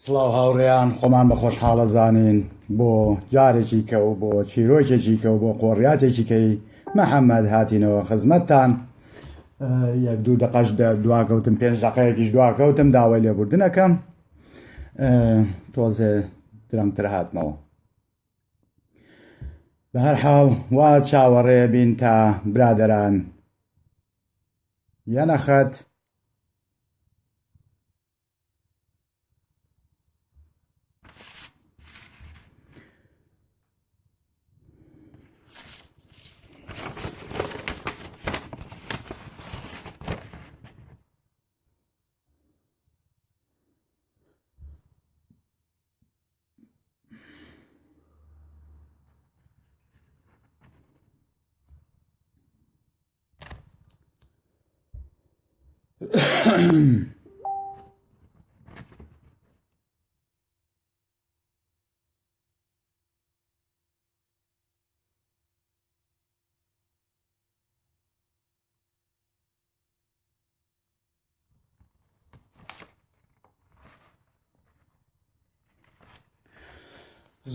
سڵاو هاوڕێیان خۆمان بە خۆشحاڵە زانین بۆ جارێکی کە و بۆ چیرۆکێکی کە و بۆ قۆڕیاتێکی کەی مەحەممەد هاتینەوە خزمەتتان یەک دوو دقەش دواکەوتم 5 دقەیەکیش دواکەوتم داوای لێبوردنەکەم تۆزێ درەنگتر هاتمەوە. بە هەر حاڵ وا چاوەڕێ بین تا برادەران یەنەخەت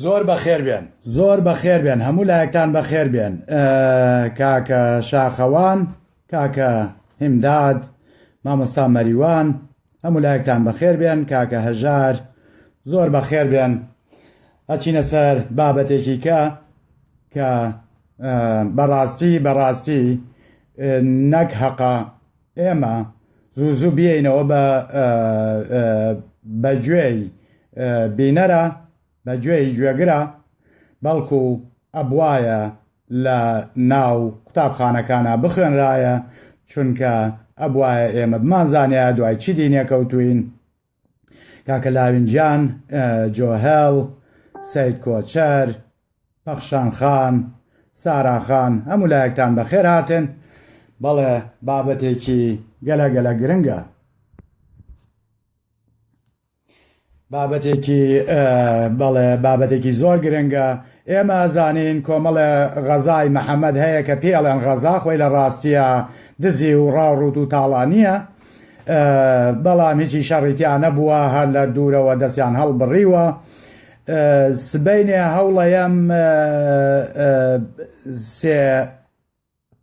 زۆر بەخێر بێن، زۆر بەخێر بێن، هەموو لایەکتان بەخێر بێن. کاکە شاخەوان، کاکە هیمداد، مامۆستا مەریوان، هەموو لایەکتان بەخێر بێن. کاکە هەژار زۆر بەخێر بێن. ئەچینە سەر بابەتێکی کە بەڕاستی نەک هەقا ئێمە زوو بێینەوە بە گوێی بینەرە، بە گوێی گوێگرە، بەڵکو ئەبوایە لە ناو قوتابخانەکانە بخوێنرایە، چونکە ئەبوایە ئێمە بمانزانایە دوای چی دینێکەوتوین. کاکە لاوینجیان، جۆهێڵ، سەید کۆچەر، پەخشان خان، ساراخان، هەموو لایەکتان بەخێر هاتن. بەڵێ بابەتێکی گەلە گرنگە، بابەتێکی زۆر گرنگە. ئێمە زانین کۆمەڵە غەزای مەحەممەد هەیە کە پێڵێن غەزا، خۆی لە ڕاستیە دزی و ڕاوڕوت و تاڵانیە، بەڵام هیچی شەڕیتیان نەبووە، هەر لە دوورەوە دەستیان هەڵبڕیوە. سبەینێ هەوڵەیەم سێ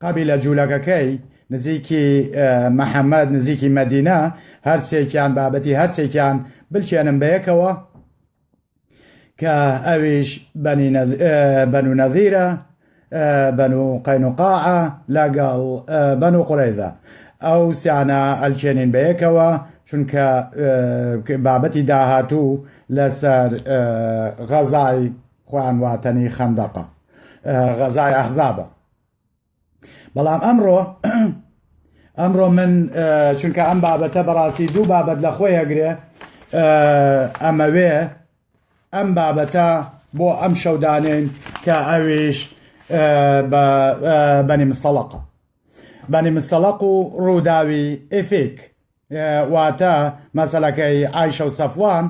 قەبیلە جوولەکەکەی نزیکی مەحەممەد، نزیکی مەدینە، هەرسێکیان بابەتی هەرسێکیان بلچێنم بەیەکەوە، کە ئەویش بەنو نەذیرە، بەنو قەینوقاعە لەگەڵ بەنو قورەیزە. ئەو سیانە ئەلچێنین بەیەکەوە، چونکە بابەتی داهاتوو لەسەر غەزای خۆیان واتەنی خەندەقە، غەزای ئەحزابە. بەڵام ئەمڕۆ من چونکە ئەم بابەتە بەڕاستی دوو بابەت لە خۆی هەگرێ، ئەمەوێ ئەم بابەتە بۆ ئەم شەودانین کە ئەویش بەنی مستەڵەقە، بەنی مستەڵەق و ڕووداوی ئیفیک، واتە مەسەلەکەی عایشە و سەفوان.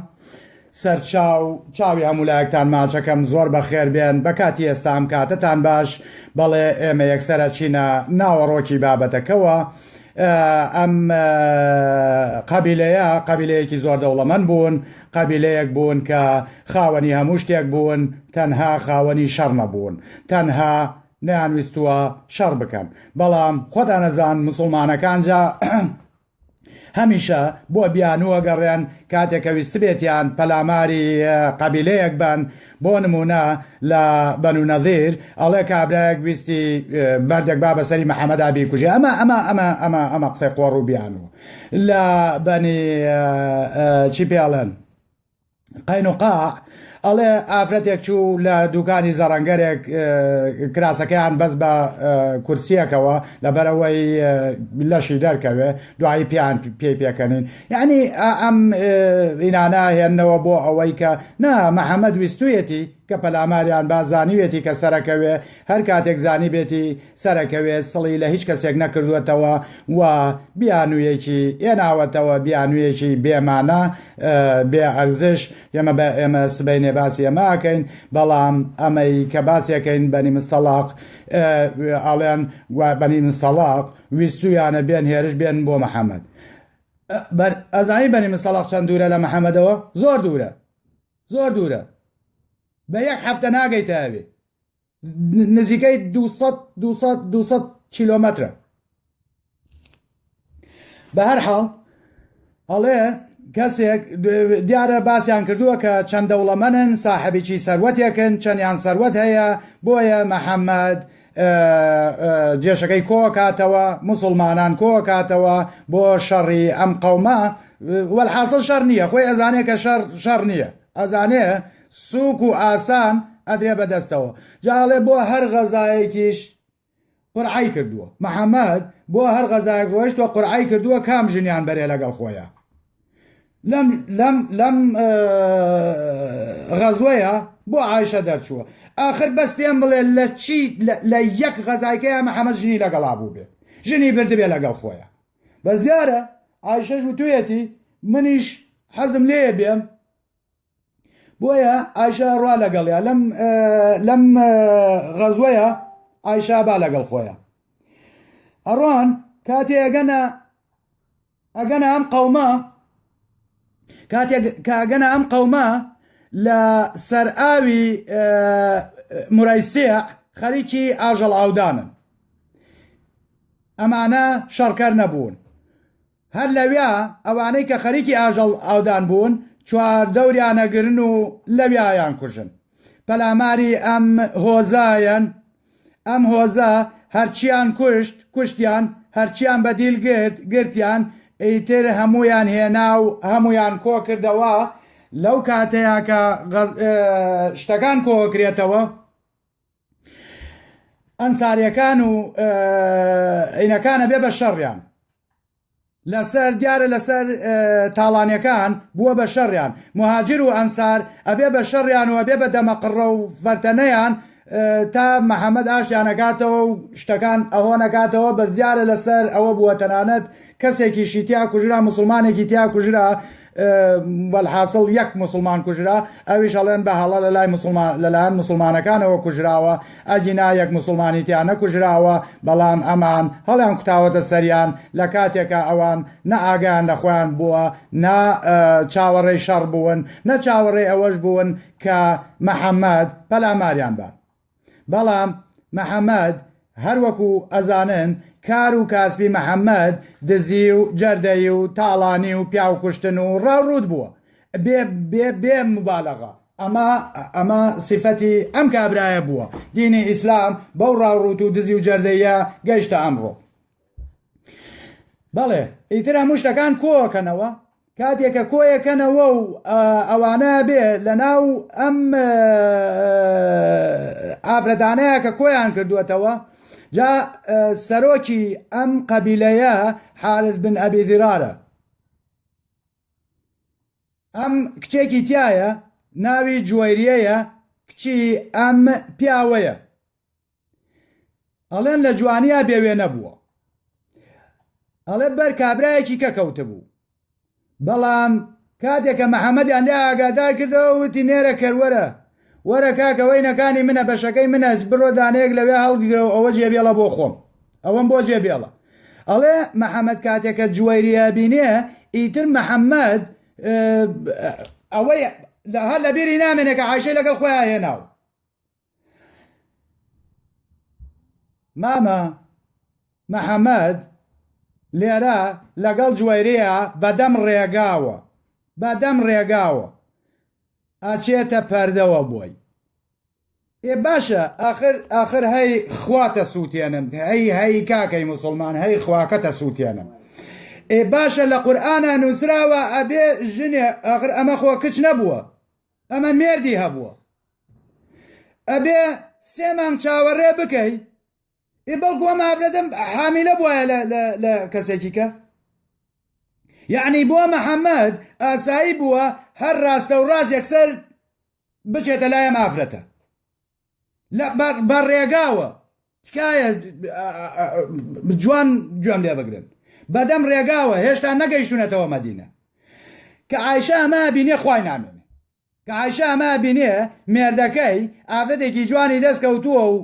چاوی هەموو لایەکتان ماچەکەم زۆر بەخێر بێن. بە کاتی ئێستا ئەم کاتتان باش، بەڵێ ئێمە یەکسەرە چینە ناوەڕۆکی بابەتەکەوە. ئەم قەبیلەیەکی زۆر دەوڵەمەند بوون، قەبیلەیەک بوون کە خاوەنی هەموو شتێک بوون، تەنها خاوەنی شەڕ نەبوون، تەنها نەیانویستووە شەڕ بکەن. بەڵام خۆتان نەزان موسڵمانەکان جا هەمیشە بۆ بیانووە گەڕێن کاتێکە ویست بێتیان پەلاماری قەبیلەیەک بن. بۆ نمونە لە بەنو نەذیر ئەڵێ کابرایەک ویستی بەردێک با بەسەری مەحەممەدا بیکوژێ، ئەمە قسەی قۆڕ و بیانوو. لە بەنی چی پێڵێن قەینوقاع ئەڵێ ئافرەتێک چوو لە دوکانی زەڕەنگەرێک، کراسەکەیان بەس بە کورسیەکەوە لەبەرەوەی لەشی دەرکەوێ، دوایی پێکەنین. یعنی ئەم ئینانە هێننەوە بۆ ئەوەی کە نا مەحەممەد ویستویەتی کە پەلاماریان بازانیوێتی کە سەرەکەوێ، هەر کاتێک زانی بێتی سەرەکەوێ، سڵی لە هیچ کەسێک نەکردوێتەوە و بیانوویەکی ئێناوەتەوە، بیانوویەکی بێمانە، بێ ئەرزش. ئێمە سبەینێ باسی ئەماکەین، بەڵام ئەمەی کە باسیەکەین بەنی مستەڵاق ئەڵێن بەنی مستەڵاق ویستویانە بێن هێرش بێن بۆ مەحەممەد. ئەزانی بەنی مستەڵق چەند دوورە لە محەممەدەوە زۆر دوورە زۆر دوورە بە یەک هەفتە ناگەیتە ئەوێ نزیکەی 200 کیلۆمەترە بە هەر حاڵ هەڵێ کەسێک دیارە باسییان کردووە کە چەند دەوڵەمەنن ساحبێکی سەروەتێکن چەندیان سەروەت هەیە بۆیە محەممەد جێشەکەی کۆ کاتەوە مسلمانان کۆ کاتەوە بۆ شەڕی ئەم قەومە وەلحاصل شەڕ نییە خۆی ئەزانێ کە شەڕ نییە ئەزانێ سووک و ئاسان ئەدرێ بەدەستەوە جاڵێ بۆ هەر غەزایەکیش قورعی کردووە محەممەد بۆ هەر غەزایەک ڕۆیشتوە قورعی کردووە کام ژنیان بەرێ لەگەڵ خۆیە لەم غەزوەیە بۆ عایشە دەرچووە آخر بەس پێم بڵێ لە چی لە یەک غەزایکەیە محەممەد ژنی لەگەڵا بوو بێ ژنی بردبێ لەگەڵ خۆیە بەس دیارە عایشەش وتوێتی منیش حەزم لێ بێم بۆیە عایشە ڕوا لەگەڵیا لەم غەزوەیە عایشە با لەگەڵ خۆیە ئەڕۆن کاتێ ئەگەنە ئەم قەومە کاگەنە ئەم قەومە لە سەرئاوی مورایسیع خەریکی ئاژەڵ ئاودانن ئەمانە شەڕکەر نەبوون هەر لەویا ئەوانەی کە خەریکی ئاژەڵ ئاودان بوون چوار دەوریانەگرن و لەویایان کوژن پەلاماری ئەم هۆزایەن ئەم هۆزە هەرچیان کوشتیان هەرچیان بەدیل گرتیان ئیتر هەمویان هێنا و هەمویان کۆ کردەوە لەو کاتەیە کە شتەکان کۆکرێتەوە ئەنساریەکان و عینەکانە بێ بە شەڕیان لەسەر دیارە لەسەر تاڵانیەکان بووە بە شەڕیان مهاجر و ئەنسار ئەبێ بە شەڕیان و ئەبێ بە دەمەقڕە و فەرتەنەیان تا محەممەد ئاشیانەکاتەوە و شتەکان ئەوە نەکاتەوە بەس دیارە لەسەر ئەوە بووە تەنانەت کەسێکیشی تیا کوژرا مسلمانێکی تیا کوژرا وەلحاصل یەک مسلمان کوژرا ئەویش هەڵێن بە هەڵە لەلایەن مسلمانەکانەوە کوژراوە ئەجینا یەک مسلمانی تیا نەکوژراوە بەڵام ئەمان هەڵیان کوتاوەتە سەریان لە کاتێکە ئەوان نە ئاگیان لە خۆیان بووە نا چاوەڕێی شەڕ بوون نە چاوەڕێی ئەوەش بوون کە محەممەد پەلاماریان بە بەڵام محەممەد هەروەکو ئەزانن کار و کاسبی محەممەد دزی و جەردەی و تاڵانی و پیاو کوشتن و ڕاوڕوود بووە بێ مبالەغە ئەمە سیفەتی ئەم کابرایە بووە دینی ئیسلام بەو ڕاوڕوود و دزی و جەردەیە گەیشتە ئەمڕۆ بەڵێ ئیتر هەموو شتەکان کۆکەنەوە کاتێکە کۆیەکەنەوە و ئەوانە بێ لە ناو ئەم ئافرەتانەیە کە کۆیان کردووەتەوە جا سەرۆکی ئەم قەبیلەیە حارث بن ئەبی ذرارە ئەم کچێکی تایە ناوی جوایریەیە کچی ئەم پیاوەیە ئەڵێن لە جوانیە بێوێ نەبووە ئەڵێ بەر کابرایەکی کەکەوتە بوو بەڵام کاتێکە محەممەدیان لێ ئاگادار کردەوە وتی نێرە کەروەرە وەرە کاکەوەی نەکانی منە بەشەکەی منە بڕۆ دانەیەک لەوێ هەڵگرەوە ئەوە جێبێڵە بۆ خۆم ئەوەم بۆ جێبێڵە ئەڵێ محەممەد کاتێکە جوایریە بینێ ئیتر محەممەد ئەوەی هەر لە بیری نامێنێ کە عایشەی لەگەڵ خۆیان هێناو مامە محەممەد لێرە لەگەڵ جوایریە بەدەم ڕێگاوە ئاچێتە پەردەوە بۆی باشە ئاخر هەی خواتە سووتێنم هەی کاکەی مسلمان هەی خواکەتە سووتێنم باشە لە قورئانە نووسراوە ئەبێ ژنێ ئاخر ئەمە خۆ کچ نەبووە ئەمە مێردی هەبووە ئەبێ سێ مانگ چاوەڕێ بکەی بەڵکو ئەمە ئافرەتەم حامیلە بووایە لە کەسێکی کە یعنی بۆ محەممەد ئاسایی بووە هەر ڕاستە و ڕاست یەکسەر بچێتە لای ئەم ئافرەتە بەڕێگاوە تکایە جوان گوێم لێ بگرن بەدەم ڕێگاوە هێشتا نەگەیشتونەتەوە مەدینە کە عایشە ئەمە بینێ خوای نامێنێ کە عایشە ئەمە بینێ مێردەکەی ئافرەتێکی جوانی دەستکەوتووە و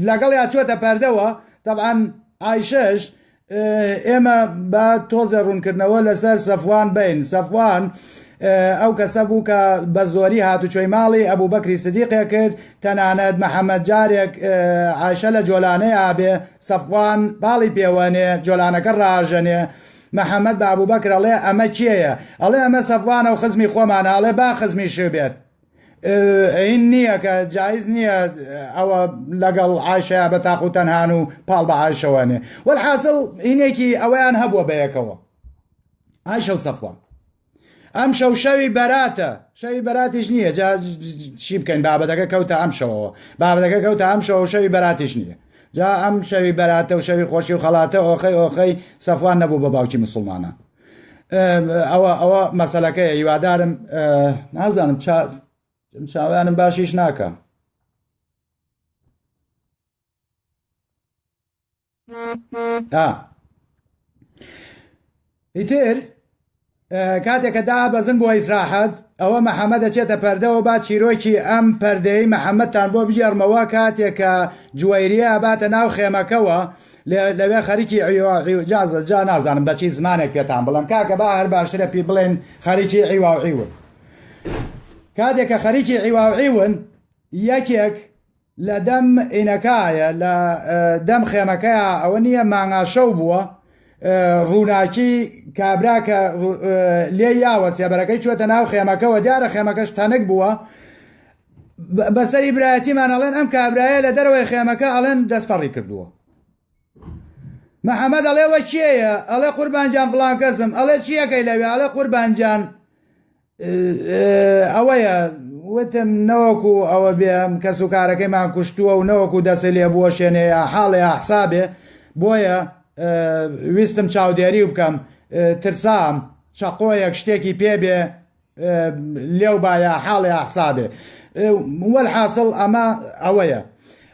لەگەڵ یا چۆتە پەردەوە طبعاً عایشەش ئێمە با تۆزە ڕوونکردنەوە لەسەر سەفوان بین. سەفوان ئەو کەسە بوو کە بە زۆری هاتوچۆی ماڵی ئەبوو بەکری سدیقێ کرد، تەنانەت محەممەد جارێک عایشە لە جۆلانەیە بێ، سەفوان باڵی پێوەنێ، جۆلانەکە ڕاژەنێ، محەممەد بە ئەبوو بەکر ئەڵێ ئەمە کێیە؟ ئەڵێ ئەمە سەفوانە و خزمی خۆمانە. ئەڵێ با خزمی شبێت، این نییە کە جایز نییە ئەوە لەگەڵ عایشەیە بە تاق و تەنهان و پاڵ بە عایشەوەنێ. وەالحاصل هینێکی ئەوەیان هەبووە بەیەکەوە، عایشە و سەفوان. ئەم شەوی بەراتە، شەوی بەراتیش نییە، چی بکەین؟ بابەتەکە کەوتە ئەم شەوەوە، بابەتەکە کەوتە ئەم شەوە، شەوی بەراتیش نییە. جا ئەم شەوی بەراتە و شەوی خۆشی و خەڵاتە ئۆخەی سەفوان نەبوو بە باوکی مسلمانە. ئەوە مەسەلەکەیە. هیوادارم نازانم چاوانم باشیش ناکە. ئیتر کاتێککە دا بەزن بۆ ئیسراحەت، ئەوە محەممەد دەچێتە پەردەوە با چیرۆکی ئەم پەردەی محەممەدتان بۆ بژێڕمەوە. کاتێککە جوایریە باتە ناو خێمەکەوە، لەوێ خەریکی جازە جا نازانم بەچی زمانێک پێتان بڵم، کاکە با هەر باشترە پێ بڵێن خەریکی عیواعیون. کاتێککە خەریکی عیواعیون، یەکێک لە دەم ئینەکایە، لە دەم خێمەکەیە، ئەوە نییە مانگاشەو بووە، ڕووناکی کابرا کە لێ یاوە سێبەرەکەی چوەتە ناو خێمەکەەوە، دیارە خێمەکەش تەنک بووە. بەسەری برایەتیمان ئەڵێن ئەم کابرایە لە دەرەوەی خێمەکە ئەڵێن دەستپەڕی کردووە. محەممەد ئەڵێوە چیەیە؟ ئەڵێ قوربانجان فڵان کەسم. ئەڵێ چیەکەی لەوێ؟ ئەڵێ قوربانجان ئەوەیە، وتم نەوەکو ئەوە بێم کەس و کارەکەیمان کوشتووە و نەوەکو دەسە لێ بووە شوێنەیە حاڵێ حسابێ، بۆیە ویستم چاودێری بکەم، ترسام چەقۆیەک شتێکی پێبێ لێو باە حاڵێ حسابێ. وەالحاصل ئەمە ئەوەیە.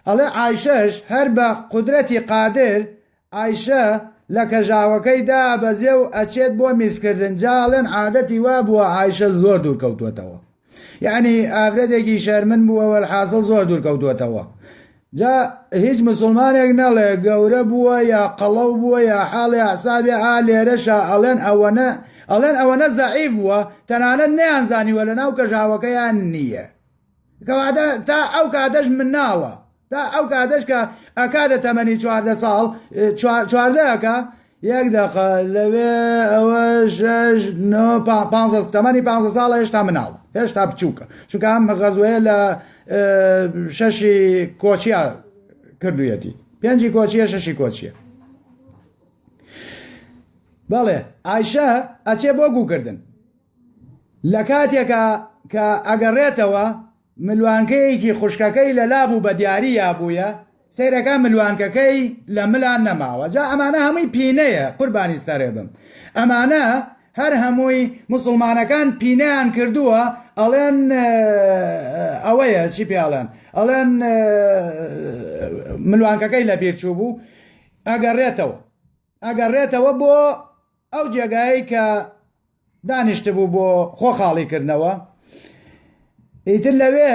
ئەڵێ عایشەش هەر بە قودرەتی قادر، عایشە لە کەژاوەکەی دا بەزێ و ئەچێت بۆ میزکردن. جاڵێن عادەتی وا بووە عایشە زۆر دوور کەوتوێتەوە، یعنی ئافرەتێکی شەرمن بووە، وەالحاصل زۆر دوور کەوتوێتەوە. جا هیچ مسلمانێک نەڵێ گەورە بووە یا قەڵەو بووە یا حاڵی حسابێ لێرەشە ئەڵێن ئەوەنە زەعیف بووە، تەنانەت نەیانزانیوە لە ناو کەژاوەکەیان نییە. کەواتە تا ئەو کاتەش مناڵە، تا ئەو کاتەش کە ئەکاتە تەمەنی 14 ساڵ 14ەکە، یەک دەقە لەوێ ئەوە 6 تەمەنی 15 ساڵە هێشتا مناڵە، هێشتا بچووکە، چونکە ئەم غەزوەیە لە 6 کۆچیە کردویەتی، 5 کۆچیە 6 کۆچیە. بەڵێ عایشە ئەچێ بۆ گوکردن لە کاتێکە کە ئەگەڕێتەوە، ملوانکەیەکی خوشکەکەی لە لابوو بە دیاری یابوویە، سیرەکە ملوانکەکەی لە ملان نەماوە. جا ئەمانە هەمووی پینەیە، قوربانی سەرێ بم، ئەمانە هەر هەمووی مسلمانەکان پینەیان کردووە، ئەڵێن ئەوەیە چی پێڵێن، ئەڵێن ملوانکەکەی لە بیرچوو بوو، ئەگەڕێتەوە بۆ ئەو جێگایی کە دانیشتبوو بۆ خۆخاڵیکردنەوە. ئیتر لەوێ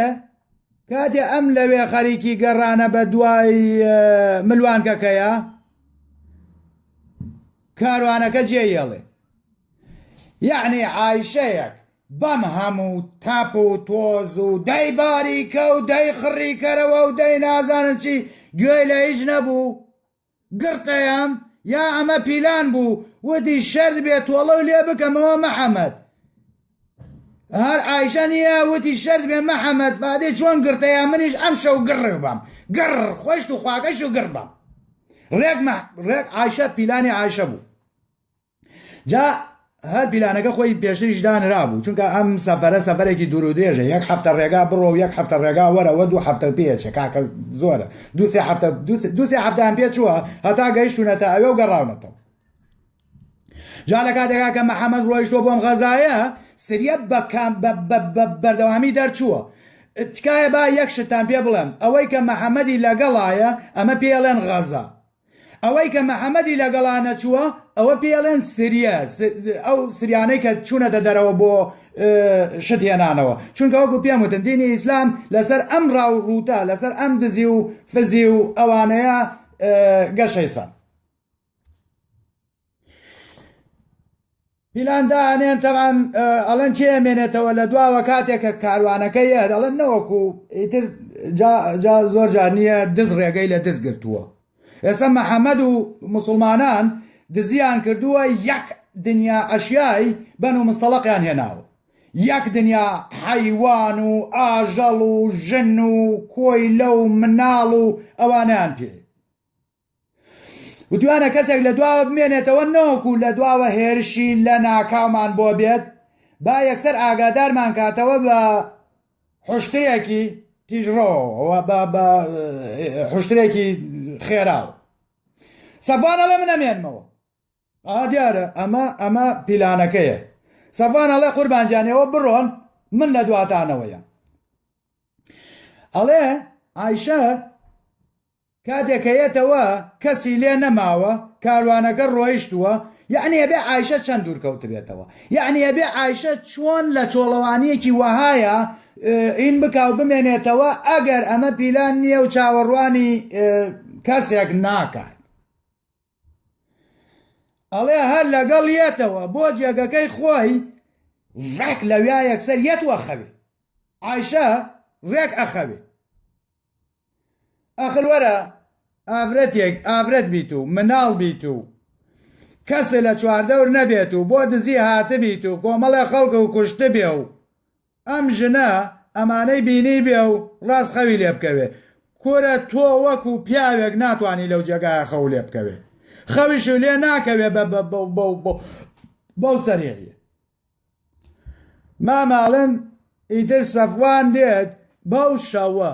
کاتێ ئەم لەوێ خەریکی گەڕانە بە دوای ملوانکەکەیە، کاروانەکە جێیەڵێ، یعنی عایشەیەک بەم هەموو تاپ و تۆز و دەی باریکە و دەی خڕیکەرەوە و دەی نازانم چی، گوێی لە هیچ نەبوو، گرتەیەم یا ئەمە پیلان بوو، وتی شەرد بێت تۆڵە و لێ بکەمەوە محەممەد. هەر عایشە نییە وتی شەرد بێ محەممەد، فادێ چۆن گرتەیە، منیش ئەم شەو گڕ بام، گڕ خۆشت و خواکەش و گڕ بام. ڕێک عایشە پیلانی عایشە بوو. جا هەر پیلانەکە خۆی پێشتریش دانرا بوو، چونکە ئەم سەفەرە سەفەرێکی دوور و درێژە، 1 هەفتە ڕێگا بڕۆ و 1 هەفتە ڕێگا وەرەوە 2 هەفتە پێچێ، کاکە زۆرە، 2 هەفتەیان پێ چووە هەتا گەیشتونەتە ئەوێ و گەڕاونەتەوە. جا لە کاتێکا کە محەممەد ڕۆیشتۆ بۆم غەزایە، سریە بەردەوامی دەرچووە. تکایە با یەک شتان پێ بڵێم، ئەوەی کە محەممەدی لەگەڵایە ئەمە پێڵێن غەزا، ئەوەی کە محەممەدی لەگەڵانە چووە ئەوە پێڵێن سریە، ئەو سریانەی کە چوونەتە دەرەوە بۆ شتێنانەوە، چونکە وەکو پێم وتن دینی ئیسلام لەسەر ئەم ڕاو ڕووتە، لەسەر ئەم دزی و فزی و ئەوانەیە گەشەیسە. پیلاندانێن تەمان ئەڵەن چێمێنێتەوە لە دواوە کاتێکە کاروانەکەیە دەڵێن نەوەکو ئیتر زۆر جار نییە دز ڕێگەی لە دەست گرتووە. ئێستا مەحەممەد و مسلمانان دزیان کردووە یەک دنیا ئەشیای بەن و مستەڵقیان هێناوە، یەک دنیا حەیوان و ئاژەڵ و ژن و کۆیلە و مناڵ و ئەوانیان پێ وتوانە کەسێک لە دواوە بمێنێتەوە نەوەکو لە دواوە هێرشی لە ناکاومان بۆ بێت با یەکسەر ئاگادارمان کاتەوە بە حشتێکی تیژڕۆەوە بە حشتێکی خێراوە. سەفوان ئەڵێ من ئەمێنمەوە، دیارە ئەمە پیلانەکەیە. سەفوان ئەڵێ قوربانجانیەوە بڕۆن من لە دواتانەوەیە. ئەڵێ عایشە کاتێکەیەتەوە کەسی لێ نەماوە کاروانەکە ڕۆیشتووە، یعنی ئەبێ عایشە چەند دوور کەوت بێتەوە، یعنی ئەبێ عایشە چۆن لە چۆڵەوانیەکی وەهایە ئین بکاو بمێنێتەوە ئەگەر ئەمە پیلان نییە و چاوەڕوانی کەسێک ناکات. ئەڵێ هەر لەگەڵ یێتەوە بۆ جێگەکەی خۆی ڕێک لەویا یەکسەر یەتوە خەوێ، عایشە ڕێک ئەخەوێ. ئەخر وەرە ئافرەت بیت و مناڵ بیت و کەسە لە چواردەور نەبێت و بۆ دزی هاتە بیت و کۆمەڵە خەڵکە و کوشتە بێ و ئەم ژنە ئەمانەی بینی بێ و ڕاست خەوی لێ بکەوێ. کورە تۆ وەکو پیاوێک ناتوانانی لەو جێگایە خەو لێ بکەوێ، خەویش لێ ناکەوێ بەو سەرێریە. ماماڵن ئیتر سەفوان دێت بەو شەوە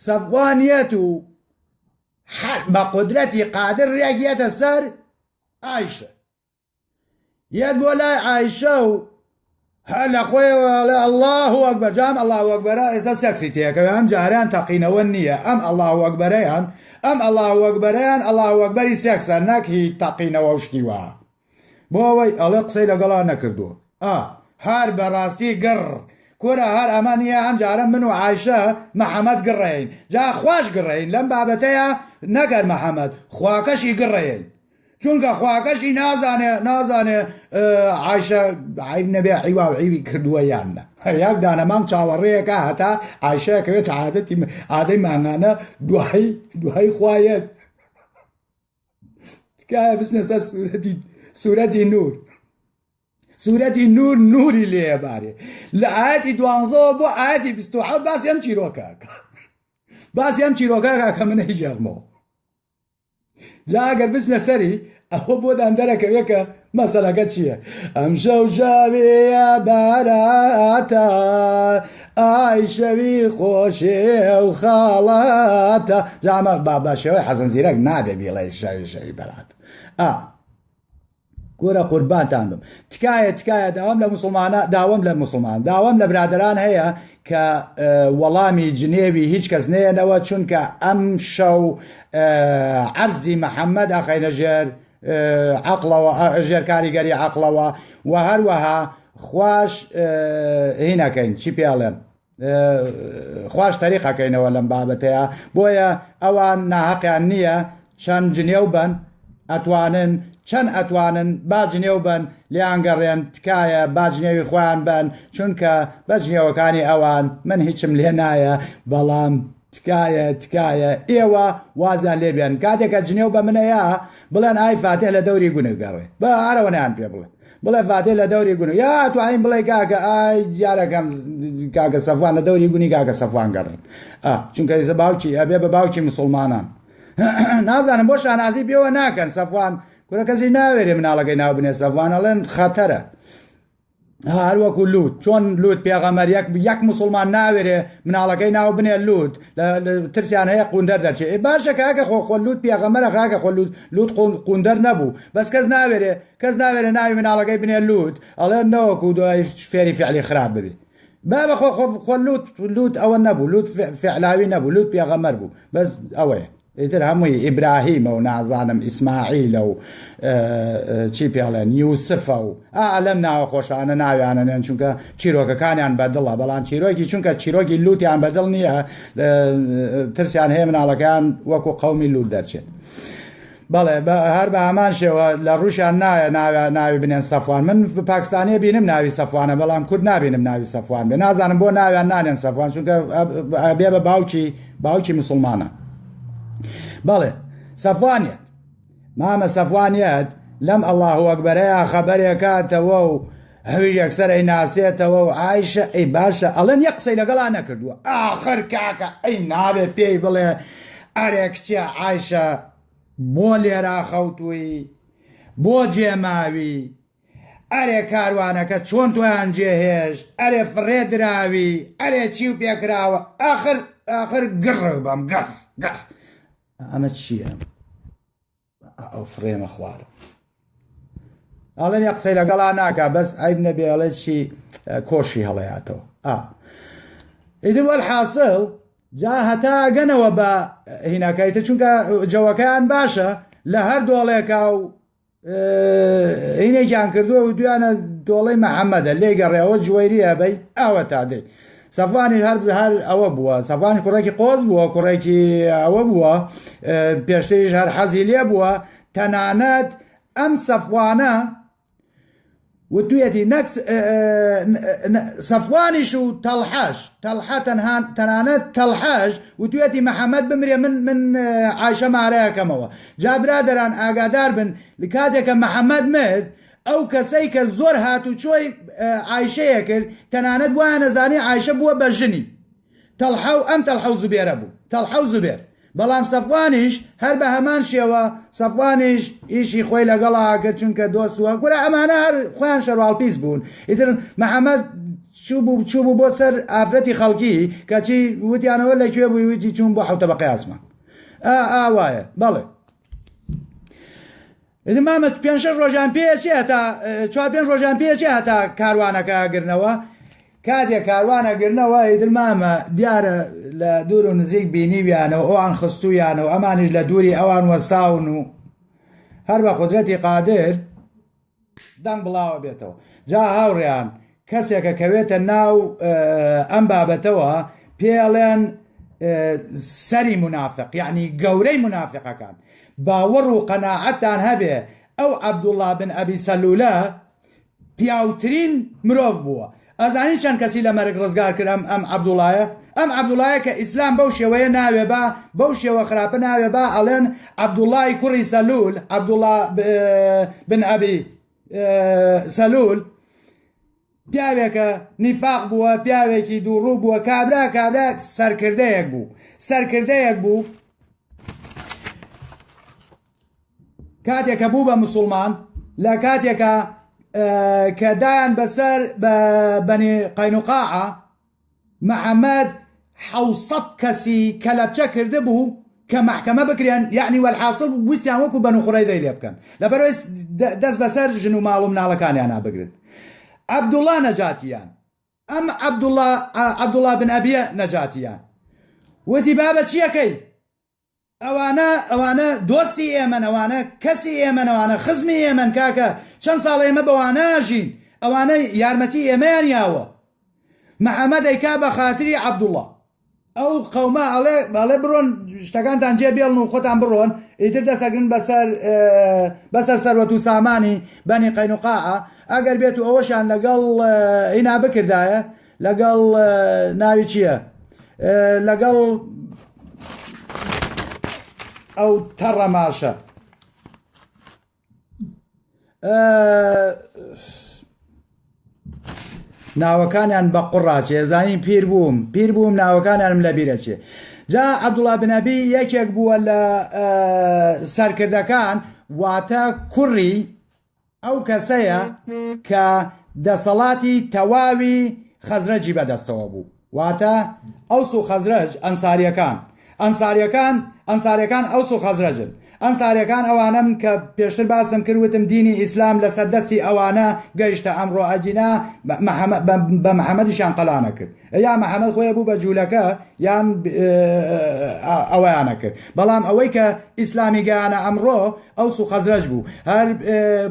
سەفوانیەت و بە قودرەتی قادر ڕێگیەتە سەر عایشە، یەت بۆ لای عایشە و هەر لە خۆیەوە ئەڵڵاهو ئەکبەر. جام ئەڵڵاهو ئەکبەرە ئێستا سەکسی تێکەوێ، ئەم جاریان تەقینەوە نییە، ئەم ئەڵڵاهو ئەکبەرەیان ئەڵڵاهو ئەکبەرەیان ئەڵڵاهو ئەکبەری سێکسە نەک هیچ تەقینەوە و شتی وە. بۆ ئەوەی ئەڵێ قسەی لەگەڵا نەکردووە، هەر بەڕاستی گڕ کورە هەر ئەمە نییە ئەم جارە من و عایشە مەحەممەد گڕێین، جا خوش گڕێین لەم بابەتەیە نەگەر مەحەممەد خواکەشی گڕێین، چونکە خواکەشی نازانێ عایشە عیب نەبێ عیوا و عیبی کردووە یانە. یاک دانەمام چاوەڕێیەکە هەتا عایشەیەکەوێت عادەی مانگانە دوای خوایەت تکایە بچنە سەر سوورەتی نور. سوورەتی نور نوری لێبارێ لە ئاەتی 12 بۆ ئاەتی 27 باسی ئەم چیرۆکەکە کە منە هیژێڵمەوە. جا ئەگەر بچنە سەری ئەوە بۆ دەردەرەکەوێ کە مەسەلەکە چییە؟ ئەم شەو ژاوێە باراتە ئای شەوی خۆشێ و خاڵاتە. جامە باشەوەی حەزن زیرەک نابێ بیڵێ شەوی بەرات. گۆرە قوربانتان بم. تکایە داوام لە برادران هەیە کە وەڵامی جنێوی هیچ کەس نێنەوە، چونکە ئەم شەو عەرزی مەحەممەد ئەخەینە ژێر عەقڵەوە، ژێر کاریگەری عەقڵەوە و هەروەها خوش هینەکەین چی پێڵێن خوش تەریقەکەینەوە لەم بابەتەیە. بۆیە ئەوان ناحەقیان نییە چەند جنێو بن چەند ئەتوانن باجنێو بن لیان گەڕێن، تکایە باجنێوی خۆیان بن، چونکە بەجنێوەکانی ئەوان من هیچم لێ نایە، بەڵام تکایە ئێوە وازان لێبێن کاتێکە جنێو بە منەیە بڵێن ئای فاتح لە دەوری گونە گەڕێ بە ئارەوەیان پێ بڵێ فاتح لە دەوری گونە یا توانین بڵێ کاکە ئای دیارەکەم کاکە سەفوان لە دەوری گونی کاکە سەفوان گەڕێن، چونکە ئێستا باوکی ئەبێ بە باوکی مسڵمانان. نازانم بۆ شانازی پێوە ناکەن سەفوان کورە کەسی ناوێرێ مناڵەکەی ناو بنێ سەفوان، ئەڵێن خەتەرە. هەروەکو لوت، چۆن لوت پێغەمبەر یەک مسڵمان ناوێرێ مناڵەکەی ناو بنێ لوت ترسیان هەیە قوندەر دەرچێت. باشە کاکە خۆ لوت پێغەمبەرە کاکە خۆ لوت قوندەر نەبوو، بەس کەس ناوێرێ ناوی مناڵەکەی بنێ لوت، ئەڵێن نەوەکو دوای فێری فعلی خراپ ببێ. بابە خۆ لوت ئەوە نەبوو، لوت فعلاوی نەبوو، لوت پێغەمبەر بوو، بەس ئەوەیە. ئیتر هەمووی ئیبراهیمە و نازانم ئیسماعیلە و چی پێڵێن یوسفە و لەم ناوە خۆشانە ناویانەنێن، چونکە چیرۆکەکانیان بەدڵە، بەڵام چونکە چیرۆکی لوتیان بەدڵ نییە، ترسیان هەیە مناڵەکان وەکو قەومی لوت دەرچێت. بەڵێ هەر بە هەمان شێوە لە ڕووشیان نایە ناوی بنێن سەفوان من پاکستانیە بینم ناوی سەفوانە بەڵام کورد نابینم ناوی سەفوان بێ نازانم بۆ ناویان نانێن سەفوان چونکە بێ بە باوکی مسلمانە بەڵێ سەفوانیت مامە سەفوانیت لەم ئەڵڵاهو ئەکبەرەیە خەبەرێکاتەوە و هەویش یەکسەر ئەی ناسێتەوە و عایشە ئەی باشە ئەڵێن یەک قسەی لەگەڵا نەکردووە ئاخر کاکە ئەی نابێ پێی بڵێ ئەرێ کچە عایشە بۆ لێرا خەوتووی بۆ جێماوی ئەرێ کاروانەکە چۆن تۆیان جێهێشت ئەرێ فڕێ دراوی ئەرێ چی و پێکراوە ئاخر گڕ بەم گەڕ ئەمە چییە ئەو فڕێمە خوارە ئەڵێن یە قسەی لەگەڵا ناکە بەس عیب نەبێ ئەڵێ چی کۆشی هەڵەیاتەوە ئیتر وەلحاصل جا هەتا گەنەوە بە هینەکەیتە چونکە جەوەکەیان باشە لە هەر دۆڵێکا و هینێکیان کردووە و دویانە دۆڵەی مەحەممەدە لێ گەڕێەوە جوێریە بەی ئاوە تا دەی سەفوانی هەر ئەوە بووە سەفوانی کوڕێکی قۆز بووە کوڕێکی ئەوە بووە پێشتریش هەر حەزی لێ بووە تەنانەت ئەم سەفوانە وتوێتی نەک سەفوانیش و تەڵحە تەنانەت تەڵحەش وتوێتی مەحەممەد بمرێ من عایشە مارەیەکەمەوە جا برادەران ئاگادار بن لە کاتێکە مەحەممەد مرد ئەو کەسەی کە زۆر هاتوچۆی عایشەیە کرد تەنانەت وایە نەزانی عایشە بووە بە ژنی تەڵحە و ئەم تەڵحە و زوبێرە بوو تەڵحە و زوبێر بەڵام سەفوانیش هەر بە هەمان شێوە سەفوانیش ئیشی خۆی لەگەڵا کرد چونکە دۆستوە گورە ئەمانە هەر خۆیان شەرواڵپیس بوون ئیتر مەحەممەد چوو بوو بۆ سەر ئافرەتی خەڵکی کەچی وتیانەوە لەکوێ بووی وتی چوون بۆ حوتە بەقی ئاسمان ئاوایە بەڵێ ئیتر مامە پێنج شەش ڕۆژان پێچێ هەتا چوار پێنج ڕۆژان پێچێ هەتا کاروانەکە گرنەوە کاتێک کاروانەگرنەوە ئیتر مامە دیارە لە دوور و نزیک بینیویانەوە ئەوان خستویانەوە ئەمانیش لە دووری ئەوان وەستاون و هەر بە قودرەتی قادر دەنگ بڵاوە بێتەوە جا هاوڕێیان کەسێکە کەوێتە ناو ئەم بابەتەوە پێڵێن سەری منافق یعنی گەورەی منافقەکان باوەڕ و قەناعەتان هەبێ ئەو عەبدوڵڵا بن ئەبی سەلولە پیاوترین مرۆڤ بووە ئەزانی چەند کەسی لە مەرگ ڕزگار کرد ئەم عەبدوڵایە کە ئیسلام بەو شێوەیە ناوێ با بەو شێوە خراپە ناوێ با ئەڵێن عەبدوڵڵای کوڕی سەلول عەبدوڵڵا بن ئەبی سەلول پیاوێکە نیفاق بووە پیاوێکی دووڕوو بووە کابرا سەرکردەیەک بوو کاتێکە بوو بە مسلمان لە کاتێکە کە دایان بەسەر بەنی قەینوقاعە مەحەممەد 700 کەسی کەلەپچە کرده بوو کە مەحکەمە بکرێن یعنی وەلحاصل ویستیان وەکو بەنو قوڕەیزەی لێ بکەن لەبەرەوەی دەست بەسەر ژن و ماڵ و مناڵەکانیان نابگرن عەبدوڵڵا نەجاتیان ئەم عەبدوڵڵا بن ئەبیە نەجاتیان وتی بابە چیەکەی ئەوانە دۆستی ئێمەن ئەوانە کەسی ئێمەن ئەوانە خزمی ئێمەن کاکە چەند ساڵ ئێمە بەوانەژین ئەوانە یارمەتی ئێمەیان یاوە مەحەممەد ئەیکا بە خاتری عەبدوڵڵا ئەو قەومە ئەڵێ بڕۆن شتەکانتان جێ بێڵن و خۆتان بڕۆن ئیتر دەسەگرن بەسەر سەروەت و سامانی بەنی قەینوقاعە ئەگەر بێت و ئەوەشان لەگەڵ هینا بکردایە لەگەڵ ناوی چییە لەگەڵ ئەو تەڕە ماشە ناوەکانیان بە قوڕاچێ زانی پیر بووم ناوەکانیانم لە بیرەچێ جا عەبدوڵڵا بن ئەبی یەکێک بووە لە سەرکردەکان واتە کوڕی ئەو کەسەیە کە دەسەڵاتی تەواوی خەزرەجی بەدەستەوە بوو واتە ئەوس و خەزرەج ئەنساریەکان ئەوس و خەزرەجن ئەنساریەکان ئەوانم کە پێشتر باسم کردوتم دینی ئیسلام لە سەردەستی ئەوانە گەیشتە ئەمڕۆ ئەجینا بە مەحەممەدیشان قەلانە کرد یا مەحەممەد خۆی بوو بە جوولەکە یان ئەوەیانە کرد بەڵام ئەوەی کە ئیسلامی گەیانە ئەمڕۆ ئەوس و خەزرەج بوو هەر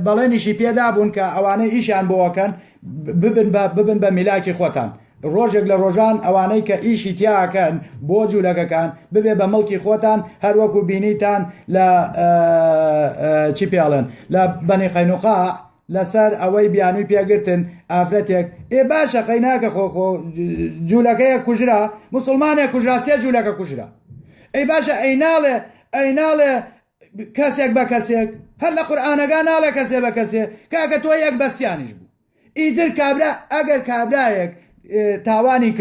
بەڵێنیشی پێدا بوون کە ئەوانەی ئیشیان بۆەکەن ببن بە میلاکی خۆتان ڕۆژێک لە ڕۆژان ئەوانەی کە ئیشی تیاکەن بۆ جوولەکەکان ببێ بە مڵکی خۆتان هەروەکو بینیتان لە چی پێڵێن لە بەنی قەینوقاع لەسەر ئەوەی بیانووی پێگرتن ئافرەتێک باشە قەیناکە خۆ جوولەکەیە کوژرا موسڵمانێک کوژرا سێ جوولەکە کوژرا باشە ئەیناڵێ کەسێک بە کەسێک هەر لە قورئانەکە ناڵێ کەسێ بە کەسێ کاکە تۆ یەک بەسییانیش بوو ئیتر کابرا ئەگەر کابرایەک تاوانی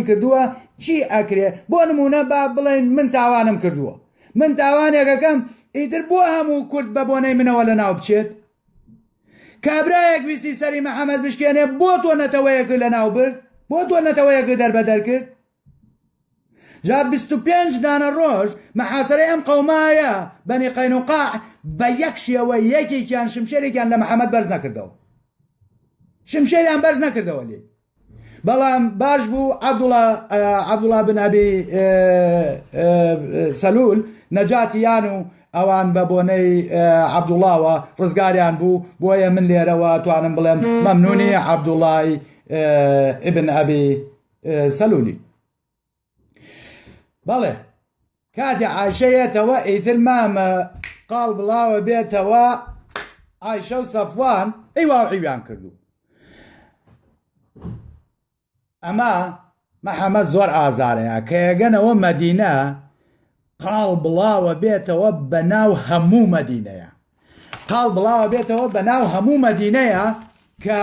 کردووە چی ئەکرێ بۆ نمونە با بڵێن من تاوانم کردووە من تاوانێکەکەم ئیتر بۆ هەموو کورد بە بۆنەی منەوە لە ناو بچێت کابرایەک ویستی سەری محەممەد بشکێنێ بۆ تۆ نەتەوەیەکرد لە ناو برد بۆ تۆ نەتەوەیەکرد دەربەدەر کرد جا 25 دانە ڕۆژ مەحاسەرەی ئەم قەومایە بەنی قەینوقاع بە یەک شێوە یەکێکیان شمشێرێکیان لە محەممەد بەرز نەکردەوە شمشێریان بەرز نەکردەوە لێ بەڵام باش بوو عەبدوڵا بن ئەبی سەلول نەجاتیان و ئەوان بە بۆنەی عەبدوڵاوە ڕزگاریان بوو بۆیە من لێرەوە توانم بڵێم مەمنونی عەبدوڵای ئیبن ئەبی سەلولی بەڵێ کاتی عایشەیەتەوە ئیتر مامە قاڵ بڵاوە بێتەوە عایشە و سەفوان ئیواوعیویان کردو ئەمە محەممەد زۆر ئازارەیە کە یەگەنەوە مەدینە قاڵ بڵاوە بێتەوە بە ناو هەموو مەدینەیە قاڵ بڵاوە بێتەوە بە ناو هەموو مەدینەیە کە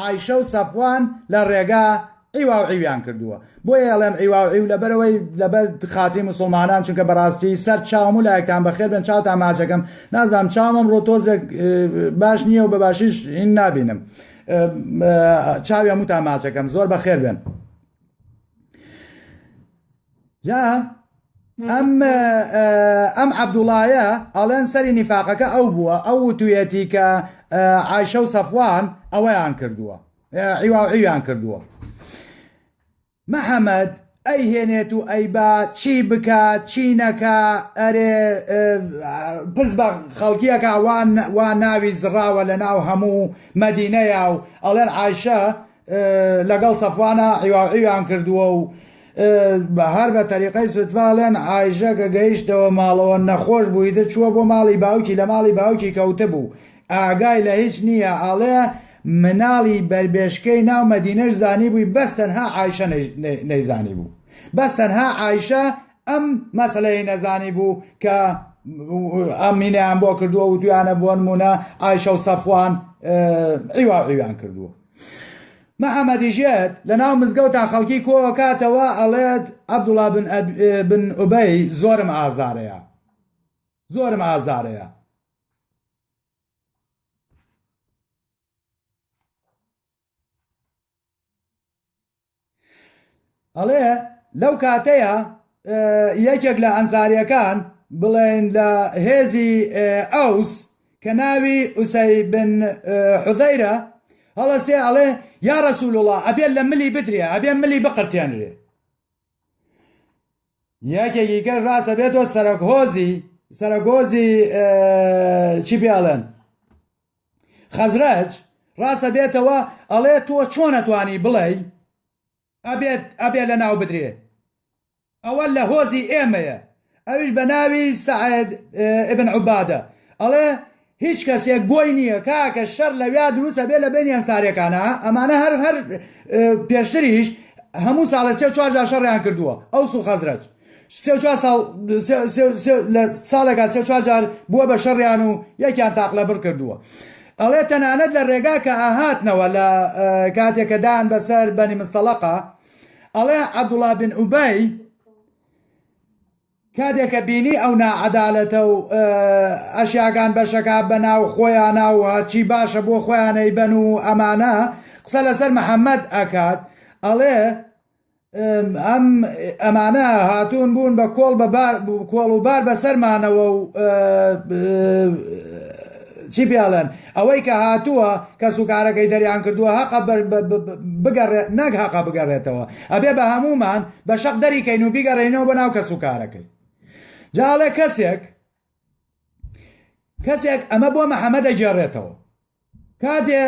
عایشە و سەفوان لە ڕێگا ئیواوعیویان کردووە بۆیە ئەڵێم ئیواوعی و لەبەرەوەی لەبەر خاتری موسڵمانان چونکە بەڕاستی سەر چاوم و لایەکتان بەخێر بن چاوتان ماچەکەم نازانم چاومم ڕۆتۆزێک باش نییە و بە باشیش هین نابینم چاوی هەمووتان ماچەکەم زۆر بەخێر بن جا ئەم عەبدوڵایە ئەڵێن سەری نیفاقەکە ئەو بووە ئەو وتویەتی کە عایشە و سەفوان ئەوەیان کردووە ئیواوعیویان کردووە محەممەد ئەی هێنێت و ئەی با چی بکات چی نەکا ئەرێ پرس بە خەڵکیەکە وان ناوی زراوە لە ناو هەموو مەدینەیە و ئەڵێن عایشە لەگەڵ سەفوانە ئیواوعیویان کردووە و هەر بە تەریقەی سوتڤاڵێن عایشە کە گەیشتەوە ماڵەوە نەخۆش بووی دە چووە بۆ ماڵی باوکی لە ماڵی باوکی کەوتە بوو ئاگای لە هیچ نییە ئاڵێ مناڵی بربێشکەی ناو مەدینەش زانی بووی بەس تەنها عایشە نەیزانی بوو بەس تەنها عایشە ئەم مەسەلەی نەزانی بوو کە ئەم مینەیان بۆ کردووە و تویانە بۆ نمونە عایشە و سەفوان ئیواوعیویان کردووە محەممەدیژێت لە ناو مزگەوتان خەڵکی کۆوە کاتەوە ئەڵێت عەبدوڵا بن ئوبەی زۆرم ئازارەیە ئەڵێ لەو کاتەیە یەکێک لە ئەنساریەکان بڵێن لە هێزی ئەوس کە ناوی ئوسەی بن حوذەیرە هەڵەسێ ئەڵێ یا ڕەسوولڵڵا ئەبێت لە ملی بدرێ ئەبێ ملی بقرتێنرێ یەکێکی کەش ڕاستە بێتەوە سەرۆکۆزی چی پێڵێن خەزرەج ڕاستە بێتەوە ئەڵێ تۆ چۆن ئەتوانی بڵێ ئەبێت لە ناو بدرێ ئەوە لە هۆزی ئێمەیە ئەویش بە ناوی سەعید ئیبن عوبادە ئەڵێ هیچ کەسێک بۆی نییە کاکە شەڕ لەویا دروستە بێ لە بینی ئەنساریەکانە ئەمانە هەر پێشتریش هەموو ساڵە 3-4 شەڕیان کردووە ئەوس و خەزرەج 3-4 لە ساڵێکا 3-4 جار بووە بە شەڕیان و یەکیان تاقلەبڕ کردووە ئەڵێ تەنانەت لە ڕێگا کە ئاهاتنەوە لە کاتێکە دان بەسەر بەنی مستەڵەقە ئەڵێ عەبدوڵا بن ئوبەی کاتێکە بینی ئەو نائەدالەتە و ئەشیاکان بەشەکە بەناو خۆیانە و چی باشە بۆ خۆیانەی بەن و ئەمانە قسە لەسەر محەممەد ئەکات ئەڵێ ئەمانە هاتوون بوون بە کۆڵ و بار بەسەرمانەوە و چی پێڵێن ئەوەی کە هاتووە کە سوکارەکەی دەریان کردووە هەقە بگەڕێت نەک هەقە بگەڕێتەوە ئەبێ بە هەمومان بە شەق دەریکەین و بیگەڕێنەوە بە ناو کە سوکارەکەی جاڵێ کەسێک ئەمە بۆ محەممەد دەگێڕێتەوە کاتێ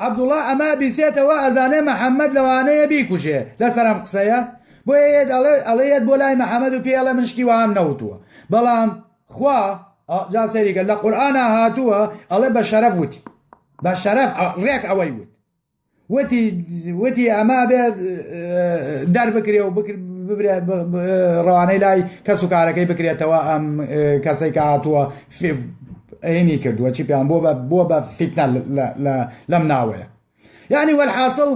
عەبدوڵڵا ئەمە بیسێتەوە ئەزانێ محەممەد لەوانەیە بیکوژێ لەسەرم قسەیە بۆیە ئەڵەیەت بۆ لای محەممەد و پێڵە من شتی وام نەوتووە بەڵام خوا جا سەریکە لە قورئانە هاتووە ئەڵێ بە شەرەف وتی بە شەرەف ڕێک ئەوەی وتی ئەمە بێت دەربکرێ و ببرێت ڕەوانەی لای کەس و کارەکەی بکرێتەوە ئەم کەسێک کە هاتووە عینی کردووە چی پێیان بۆ بە فیتنە لەم ناوەیە یعنی وەلحاصڵ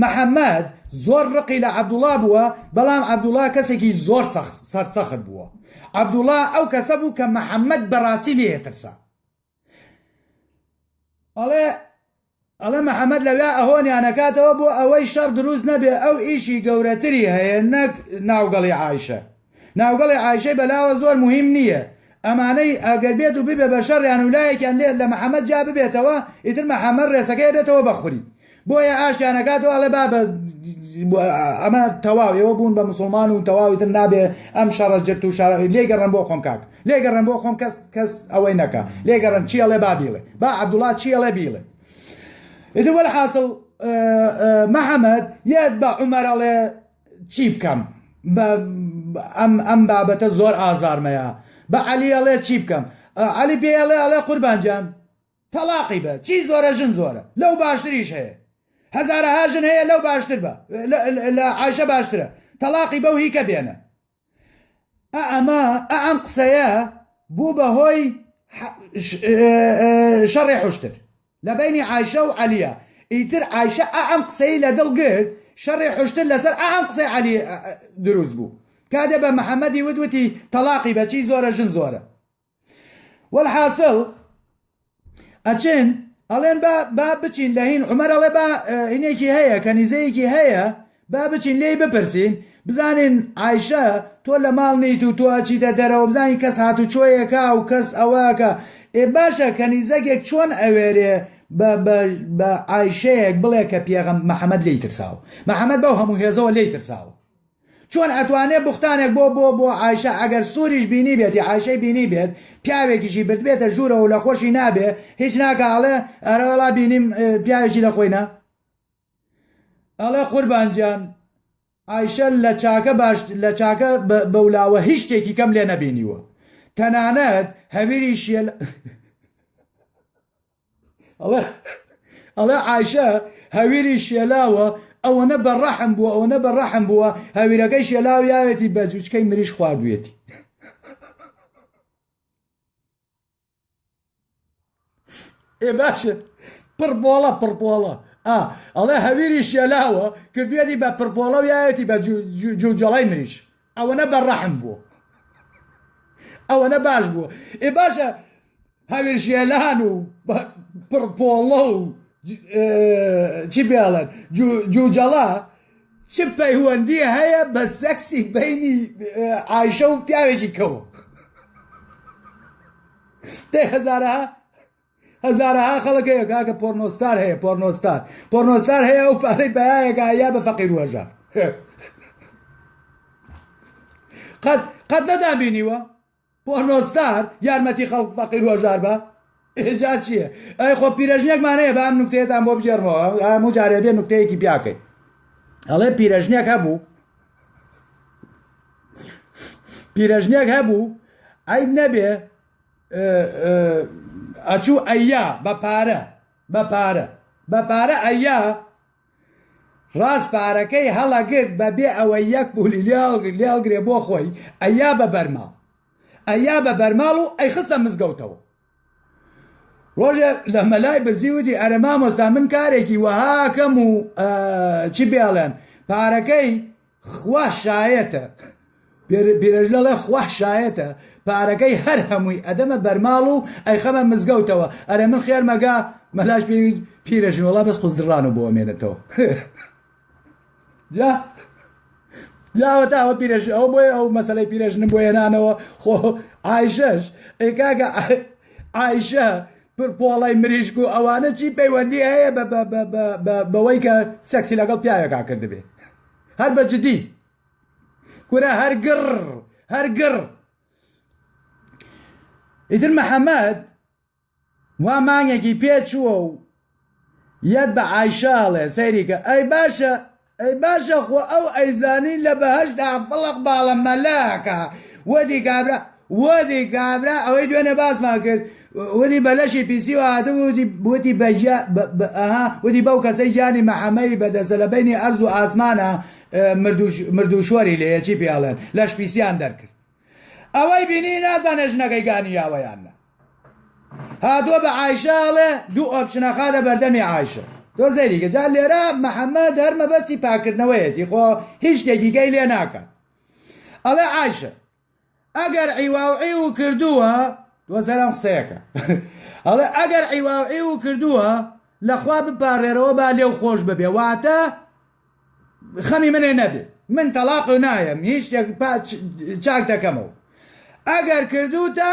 محەممەد زۆر ڕقی لە عەبدوڵڵا بووە بەڵام عەبدوڵڵا کەسێکی زۆر سەرسەخت بووە عەبدوڵڵا ئەو کەسە بوو کە محەممەد بەڕاستی لێترسا ئەڵێ محەممەد لەوێ ئەهۆنیانەکاتەوە بۆ ئەوەی شەڕ دروست نەبێ ئەو ئیشی گەورەتری هەیە نەک ناوگەڵی عایشە ناوگەڵی عایشەی بەلاوە زۆر مهم نییە ئەمانەی ئەگەر بێت و ببێ بە شەڕیان و لایەکیان لێ لە محەممەد جا ببێتەوە ئیتر محەممەد ڕێسەکەی بێتەوە بەخوری بۆیە ئاشتیانەکاتەوە ئەڵێ بابە ئەمە تەواویەوە بوون بە مسلمان و تەواویتر نابێ ئەم شەڕە جرت و لێگەڕن بۆ خۆم کاک لێگەڕن بۆ خۆم کەس ئەوەی نەکە لێگەڕن چی ئەڵێ با بیڵێ با عەبدوڵڵا چی ئەڵێ بیڵێ ئیتر وەلحاصڵ محەممەد یەت بە عومەر ئەڵێ چی بکەم ئەم بابەتە زۆر ئازارمەیە بە عەلی ئەڵێ چی بکەم عەلی پێ ئەڵێ قوربانجان تەلاقی بە چی زۆرە ژن زۆرە لەو باشتریش هەیە هەزارەها ژن هەیە لەو باشتر بە لە عایشە باشترە تەلاقی بەو هیکە بێنە ئەم قسەیە بوو بەهۆی شەڕی حوشتر لە بینی عایشە و عەلیە ئیتر عایشە ئەم قسەی لە دڵ گرت شەڕی حوشتر لەسەر ئەم قسەی عەلی دروست بوو کاتێ بە محەممەدی وتی تەلاقی بە چی زۆرە ژن زۆرە وەلحاصڵ ئەچن ئەڵێن با بچین لە هین عومەر ئەڵێ با هینێکی هەیە کەنیزەیەکی هەیە با بچین لێی بپرسین بزانین عایشە تۆ لە ماڵ نیت و تۆ ئەچیتە دەرەوە بزانین کەس هاتوچۆیەکە و کەس ئەوەکە باشە کەنیزەکێک چۆن ئەوێرێ بە عایشەیەک بڵێ کە پێغەم محەممەد لێی ترساوە محەممەد بەو هەموو هێزەوە لێی ترساوە چۆن ئەتوانێت بوختانێک بۆ عایشە ئەگەر سووریش بینی بێت یا عایشەی بینی بێت پیاوێکیشی برد بێتە ژوورە و لە خۆشی نابێ هیچ ناکە ئەڵێ ئەرەوەڵا بینیم پیاوێکی لە خۆینە ئەڵێ قوربانجان عایشە لە چاکە بەولاوە هیچ شتێکی کەم لێ نەبینیوە تەنانەت هەویری شێل ئەڵێ عایشە هەویری شێلاوە ئەوەنە بەڕەحم بووە هەویرەکەی شێلاو یاوێتی بە جوچکەی مریش خواردوێتی باشە پڕپۆڵە ئەڵێ هەویری شێلاوە کردوێتی بە پڕپۆڵە و یاوێتی بە جوجەڵای مریش ئەوەنە بەڕەحم بووە ئەوەنە باش بووە باشە هەویر شێلان و پڕپۆڵە و چی بێڵێن جوجەڵا چ پەیوەندی هەیە بە سەکسی بینی عایشە و پیاوێکی کەوە هەزارەها خەڵکەیە کاکە پۆرنۆستار هەیە پۆرنۆستار هەیە و پارەی بەیایەکە یا بە فەقیر و هەژار قەت نەدابینیوە پۆرنۆستار یارمەتی خەڵک فەقیر و هەژار بە ئێجا چییە ئەی خۆ پیرەژنێکمانەیە بە ئەم نوکتەیەتان بۆ بجێڕمەوە هەموو جارێ بێ نوکتەیەکی پیاکەی ئەڵێ پیرەژنێک هەبوو ئەی نەبێ ئەچوو ئەییا بە پارە ئەییا ڕاست پارەکەی هەڵەگرت بەبێ ئەوەی یەک بولی لێڵگرێ بۆ خۆی ئەییا بە بەرماڵ و ئەی خستە مزگەوتەوە ڕۆژێ لە مەلای بەرزی وتی ئەرە مامۆستا من کارێکی وەهاکەم و چی بێڵێن پارەکەی خوا شایەتە پیرەژنەڵێ خوا شایەتە پارەکەی هەر هەمووی ئەدەمە بەرماڵ و ئەی خەمە مزگەوتەوە ئەرێ من خێرمەگا مەلاش پێوی پیرەژنوەڵا بەس قوزدڕان و بۆ ئەمێنێتەوە جاوە تاوە پیرەژن ئەو بۆیە ئەو مەسەلەی پیرەژنم بۆ هێنانەوە خۆ عایشەش کاکە عایشە پڕپۆڵەی مریشک و ئەوانە چی پەیوەندی هەیە بەوەی کە سەکسی لەگەڵ پیاوێکا کردبێ هەر بە جدی کورە هەرگڕ ئیتر محەممەد وا مانگێکی پێچووە و یەت بە عایشاڵێ سەیریکە ئەی باشە خۆ ئەو ئەیزانین لە بەهەشتا فڵق باڵە مەلاکە وەدی کابرا ئەوەی دوێنێ باسمان کرد وەدی بەلەشی پیسی و هاتە وتی بەو کەسەی گیانی مەحەمەی بەدەسە لە بینی ئەرز و ئاسمانە مردوشۆری لێ چی پێڵێن لەش پیسیان دەرکرد ئەوەی بینی نازانێ ژنەکەی گانی یاوەیانە هاتووە بە عایشاڵێ دوو ئۆپشنەخاتە بەردەمی عایشە تۆ زەریکە جا لێرە مەحەممەد هەر مەبەستی پاکردنەوەیەتی خۆ هیچ شتێکی گەی لێ ناکات ئەڵێ عایشە ئەگەر عیواوعی و کردووە تۆ سەرم قسەیەکە ئەڵێ ئەگەر عیواوعی و کردووە لەخوا بپارێرەوە با لێو خۆش ببێ واتە خەمی منێ نەبێ من تەلاق نایەم هیچ شتێک چاک دەکەمەوە ئەگەر کردوتە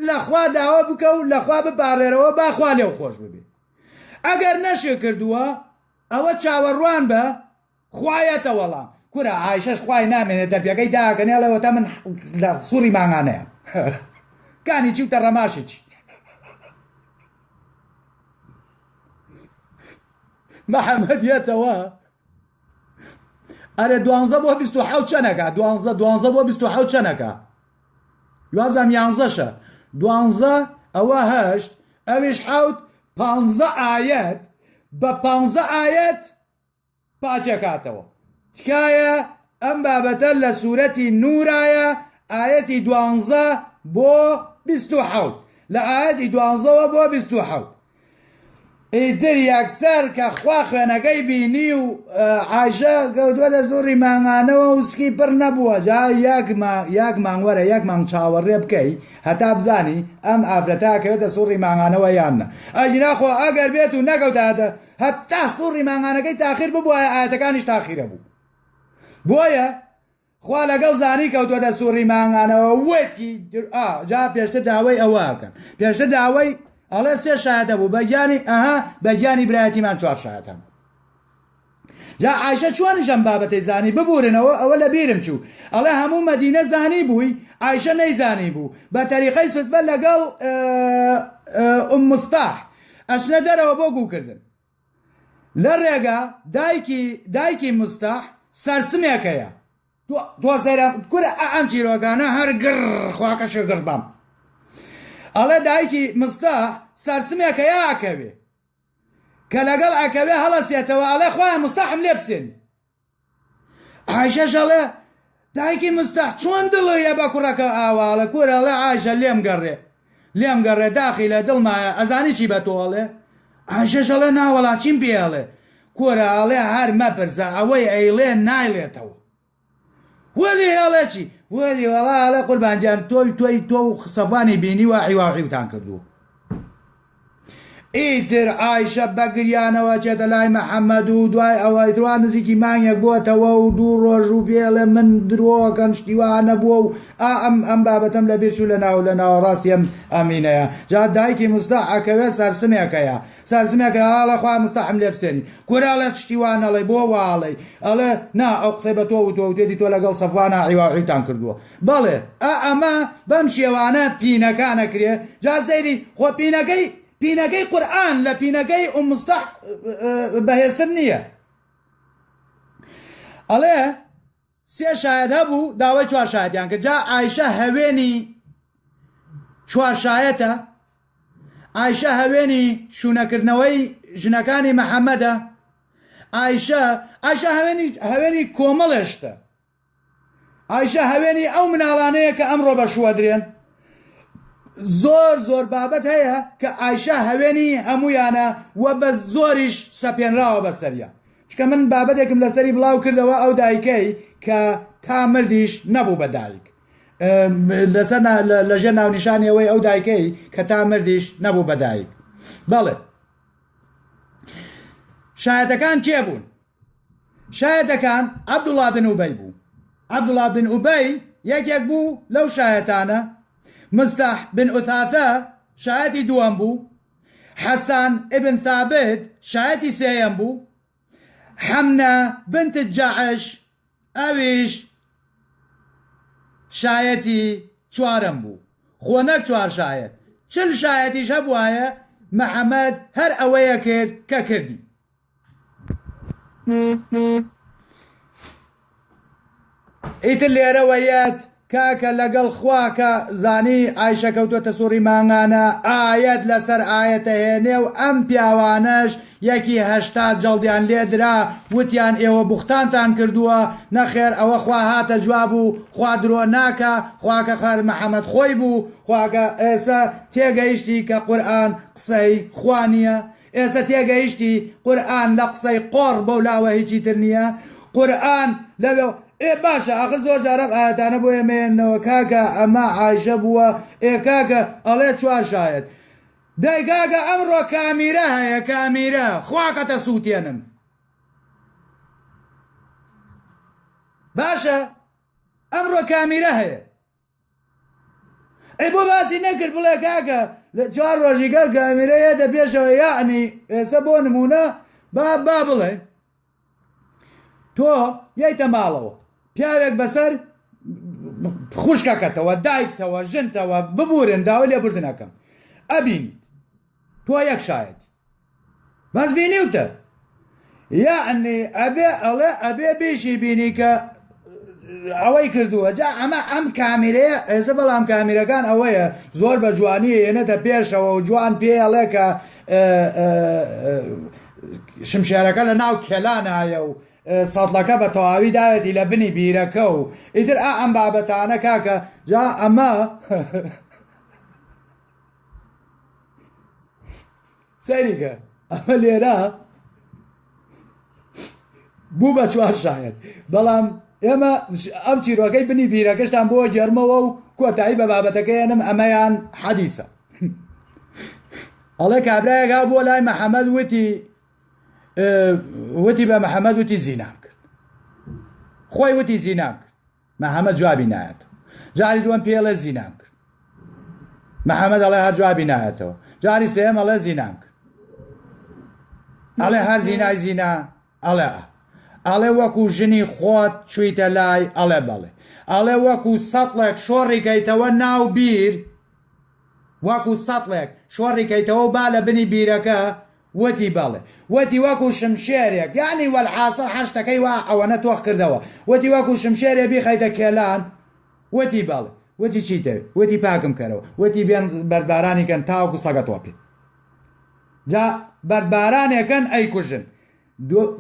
لەخوا داوا بکە و لەخوا بپارێرەوە باخوا لێو خۆش ببێ ئەگەر نەشێ کردووە ئەوە چاوەڕوان بە خوایەتە وەڵام کورە عایشەش خوای نامێنێت دەربیەکەی داکەنێڵەوەتە من لە سووری ماغانەیە کانی چیوتە ڕەماشێکی مەحەممەد یێتەوە ئەرێ 12 بۆ 27 چەنەکە 12 بۆ 27 چەنەکە دوازەم 11شە 12 ئەوە 8 ئەویش 15 ئایەت بە 15 ئایەت پاچێکاتەوە تکایە ئەم بابەتە لە سوورەتی نورایە ئایەتی 12 بۆ 27 لە ئاەتی 12 بۆ 27 ئیتر یەکسەر کە خوا خوێنەکەی بینی و عایشە کەوتووە لە زۆری مانگانەوە وسکی پڕ نەبووە جا یەک مانگوەرە یەک مانگ چاوەڕێ بکەی هەتا بزانی ئەم ئافرەتا کەوێتە سووری مانگانەوە یانە ئەجینا خۆ ئەگەر بێت و نەکەوتاتە هەتا سووری مانگانەکەی تاخیر ببووە ئاەتەکانیش تاخیرە بوو بۆیە خوا لەگەڵ زانی کەوتووەتە سووری مانگانەوە وەتی جا پێشتر داوای ئەوەکەن پێشتر داوای ئەڵێ 3 شایەتە بوو بەگیانی برایەتیمان 4 شایەتە جا عایشە چۆنیشەم بابەتەی زانی ببورنەوە ئەوە لە بیرم چوو ئەڵێ هەموو مەدینە زانی بووی عایشە نەیزانی بوو بە تەریقەی سوتفە لەگەڵ مستاح ئەچنە دەرەوە بۆ گووکردن لە ڕێگا دایکی مستاح سەرسمێکەیە تۆ سەیرە کورە ئەم چیرۆکانە هەر گڕ خواکەشە گڕبام ئەڵێ دایکی مستاح سەرسمێکە یاکەوێ کە لەگەڵ ئەکەوێ هەڵەسێتەوە ئەڵێ خوایە مستاحم لێ بسێنی عایشەش ئەڵێ دایکی مستاح چۆن دڵیە بە کوڕەکە ئاواڵە کورە ئەڵێ عایشە لێم گەڕێ داخی لە دڵمایە ئەزانی چی بە تۆ ئەڵێ عایشەش ئەڵێ ناوەڵا چیم پێ ئەڵێ کورە ئەڵێ هەر مەپرسە ئەوەی ئەیڵێ نایڵێتەوە وەلی هێڵێ چی وەلی وەڵا ئەڵێ قوربانجان تۆ و سەفانی بینی و عیواعیوتان کردووە ئیتر عایشە بە گریانەوە چێتە لای مەحەممەد و دوای ئەوەی دوان نزیکی مانگێک بووەتەوە و 2 ڕۆژ و پێڵێ من درۆکەن شتیوانە بووە و ئەم بابەتەم لە بێچوو لە ناوەڕاستی ئەم ئەمینەیە جا دایکی مستاح ئەکەوێ سەرسمێکەیە هاڵە خوا مستاحم لێ بسێنی کوراڵێ شتیوانەڵێ بۆ واڵێ ئەڵێ نا ئەو قسەی بە تۆ و تۆوتێتی تۆ لەگەڵ سەفوانە عیواعیتان کردووە بەڵێ ئەمە بەم شێوانە پینەکانەکرێ جا سەیری خۆ پینەکەی قورئان لە پینەکەی مستاح بەهێزتر نییە ئەڵێ 3 شایەت هەبوو داوای 4 شایەتیان کرد جا عایشە هەوێنی 4 شایەتە عایشە هەوێنی شوونەکردنەوەی ژنەکانی مەحەممەدە عایشە هەوێنی کۆمەڵێشتە عایشە هەوێنی ئەو مناڵانەیە کە ئەمڕۆ بە شووەدرێن زۆر بابەت هەیە کە عایشە هەوێنی هەمویانە وە بە زۆریش سەپێنراوە بەسەریە چکە من بابەتێکم لەسەری بڵاو کردەوە ئەو دایکەی کە تا مردیش نەبوو بە دایک لەسەر لەژێر ناونیشانیەوەی ئەو دایکەی کە تا مردیش نەبوو بە دایک بەڵێ شایەتەکان کێ بوون شایەتەکان عەبدوڵڵا بن ئوبەی بوو عەبدوڵڵا بن ئوبەی یەکێک بوو لەو شایەتانە مستاح بن ئوثاثە شایەتی دووەم بوو حەسان ئبن ثابت شایەتی سێیەم بوو حەمنە بنت جەعش ئەویش شایەتی 4م بوو خۆ نەک 4 شایەت 40 شایەتیش هەبوایە محەممەد هەر ئەوەیە کرد کە کردی. ئیتر لێرەوەیەت کاکە لەگەڵ خواکە زانی ئایشە کەوتوتە سوڕی مانگانە ئاەت لەسەر ئاەتە هێنێ و ئەم پیاوانەش یەکی هەشتا جەڵدیان لێدرا وتیان ئێوە بوختانتان کردووە نەخێر ئەوە خوا هاتە جواب و خوا درۆ ناکە خواکە خەر محەممەد خۆی بوو خواکە ئێستا تێگەیشتی کە قورئان قسەی خوا نییە ئێستا تێگەیشتی قورئان لە قسەی قۆڕ بەو لاوە هیچی تر نییە قورئان لەبێ باشە ئاخر زۆر جارە ئاەتانە بۆ ئێمێنەوە کاکە ئەمە عایشە بووە کاکە ئەڵێ چوار شایەت دەی کاکە ئەمڕۆ کامیرە هەیە کامیرە خواکەتە سووتێنم باشە ئەمڕۆ کامیرە هەیە ئەی بۆ باسی نەکرد بڵێ کاکە لە چوار ڕۆژیگەر کامیرەیە دەبێشەوە یعنی ئێستا بۆ نمونە با بڵێ تۆ یەیتە ماڵەوە پیاوێک بەسەر خوشکەکەتەوە دایکتەوە ژنتەوە ببورن داوای لێبوردنەکەم ئەبینیت تۆ یەک شایەتی بەس بینیوتە یعنی ئەبێ ئەڵێ ئەبێ بیشی بینی کە ئەوەی کردووە جا ئەمە ئەم کامیرەیە ئێستا بەڵام کامیرەکان ئەوەیە زۆر بە جوانی هێنێتە پێشەوە و جوان پێ ئەڵێ کە شمشێرەکە لە ناو کێلانایە و سەڵەکە بە تەواوی داوێتی لە بنی بیرەکە و ئیتر ئەم بابەتانە کاکە جا ئەمە سەریکە ئەمە لێرە بوو بە چوار شایەت بەڵام ئێمە ئەم چیرۆکەی بنی بیرەکەشتان بۆ جێرمەوە و کۆتایی بە بابەتەکەیانم ئەمەیان حەدیسە ئەڵێ کابرایەک هاو بۆ لای محەممەد وتی بە محەممەد وتی زینام کرد خۆی وتی زینام کرد محەممەد جوابی نایەتەوە جاری دووەم پێڵێ زینام کرد محەممەد ئەڵێ هەر جوابی نایەتەوە جاری سێم ئەڵێ زینام کرد ئەڵێ هەر زینای زینا ئەڵێ وەکو ژنی خۆت چوویتە لای ئەڵێ بەڵێ ئەڵێ وەکو سەتڵێک شۆڕیکەیتەوە ناو بیر وەکو سەتڵێک شۆڕیکەیتەوە با لە بنی بیرەکە وتی بەڵێ وتی وەکو شمشێرێک یعنی وەلحاسڵ هەشتەکەی وا ئەوەنە تۆخ کردەوە وتی وەکو شمشێرێ بیخەیتە کێلان وتی بەڵێ وتی چیتە وتی پاکم کەرەوە وتی بێن بەربارانێکەن تاوەکو سەگە تۆپی جا بەربارانێکەن ئەیکوژن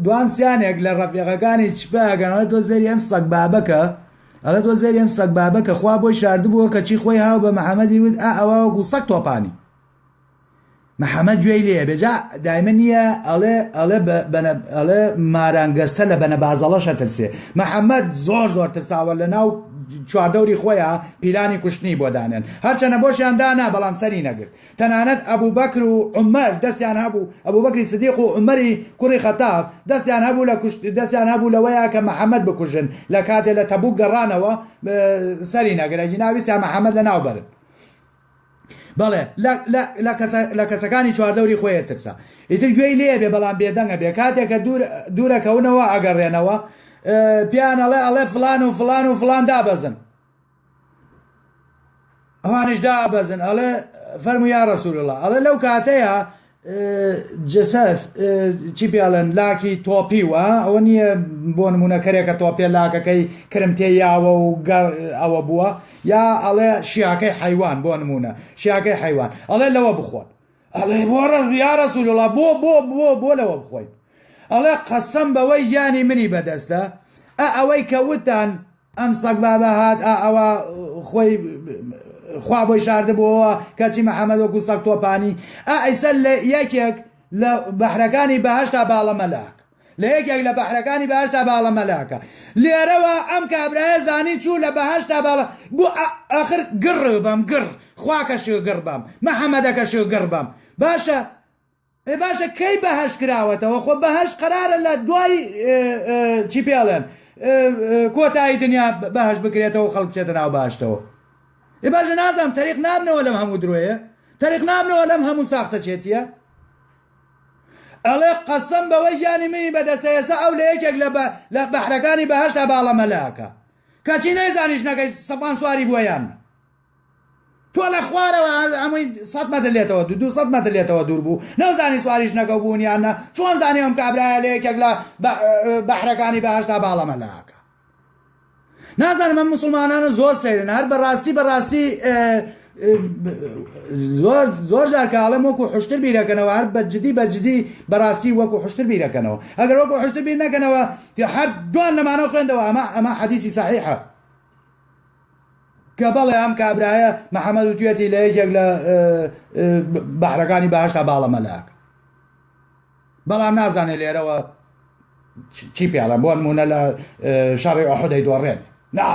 دوان سیانێک لە ڕەفیقەکانی چپەکەنەوە تۆ زەری ئەم سەگ بابەکە ئەڵێ تۆ زەری ئەم سەگ بابەکە خوا بۆی شاردبووە کە چی خۆی هاو بە محەممەدی وت ئەوە وەکو سەگ تۆپانی محەممەد گوێی لێ بێجا دایمە نییە ئەڵێ مارانگەستە لە بەنە بازەڵەشە ترسێ محەممەد زۆر ترساوە لە ناو چواردەوری خۆیان پیلانی کوشتنی بۆ دانێن هەرچەنە بۆشیان دانا بەڵام سەری نەگرت تەنانەت ئەبوو بەکر و عومەر دەستیان هەبوو ئەبوو بەکری سدیق و عومەری کوڕی خەتاب دەستیان هەبوو لەوەیە کە محەممەد بکوژن لە کاتێ لە تەبوک گەڕانەوە سەری نەگرێکی ناویستیان محەممەد لە ناو بەرن بەڵێ لە کەسەکانی چواردەوری خۆیە ترسا ئیتر گوێی لێ بێ بەڵام بێدەنگە بێ کاتێککە دوورەکەونەوە ئەگەڕێنەوە پیان ئەڵێ فلان و فلان و فلان دابەزن ئەوانش دابەزن ئەڵێ فەرمووی یا ڕەسوول الله ئەڵێ لەو کاتەیە جسەف چی پێڵێن لاکی تۆپیوە ئەوە نییە بۆ نمونونەکەرێکە تۆپێ لاکەکەی کرمتێ یاوە و ئەوە بووە یا ئەڵێ شیاکەی حیوان بۆ نمونە شیاکەی حیوان ئەڵێ لەوە بخۆن ئەڵێ بۆ یا ڕەسوول الله بۆ لەوە بخۆین ئەڵێ قەسەم بەوەی ژیانی منی بەدەستە ئەوەی کە وتان ئەم سەگ بابە هات ئەوە خۆی خوا بۆی شاردبووەوە کەچی محەممەد وەکو سەگ تۆپانی ئەیسە لە یەکێک لە بەحرەکانی بەهەشتا باڵە مەلاک لە یەکێک لە بەحرەکانی بەهەشتا باڵە مەلاکە لێرەوە ئەم کابرایە زانی چوو لە بەهەشتا باڵە بوو ئاخر گڕ بەم گڕ خواکەش گڕ بەم محەممەدەکەش گڕ بەم باشە کەی بەهەش کراوەتەوە خۆ بەهەش قەرارە لە دوای چی پێڵێن کۆتایی دنیا بەهەش بکرێتەوە خەڵک بچێتە ناو باشتەوە باشە نازانم تەریق نابنەوە لەم هەموو درۆیە تەریق نابنەوە لەم هەموو ساختە چێتیە ئەڵێ قەسەم بەوەی ژیانی منی بەدەستە ئێستا ئەو لە یەکێک لە بەحرەکانی بەهەشتا باڵە مەلاکە کەچی نەیزانیش نەکەی سەپان سواری بووە یان تۆ لە خوارەوە ئەمەی 100 مەتر لێتەوە 200 مەتر لێتەوە دوور بوو نەوزانی سواریش نەکەو بوون یانە چۆن زانیەوەم کابرایە لە یەکێک لە بەحرەکانی بەهەشتا باڵەمە لاکە نازانم ئەم مسلمانانە زۆر سەیرن هەر بەڕاستی زۆر جار کاڵم وەکو حشتر بیرەکەنەوە هەر بەجددی بەڕاستی وەکو حشتر بیرەکەنەوە ئەگەر وەکو حشتر بیر نەکەنەوە هەر دوان لەمانە خوێندەوە ئەمە حەدیسی صحیحە کە بەڵێ ئەم کابرایە محەممەد وتوێتی لە یەکێک لە بەحرەکانی بەهەشتا باڵەمە لاکە بەڵام نازانێت لێرەوە چی پێڵە بۆ نمونە لە شەڕی ئوحودەی دۆڕێن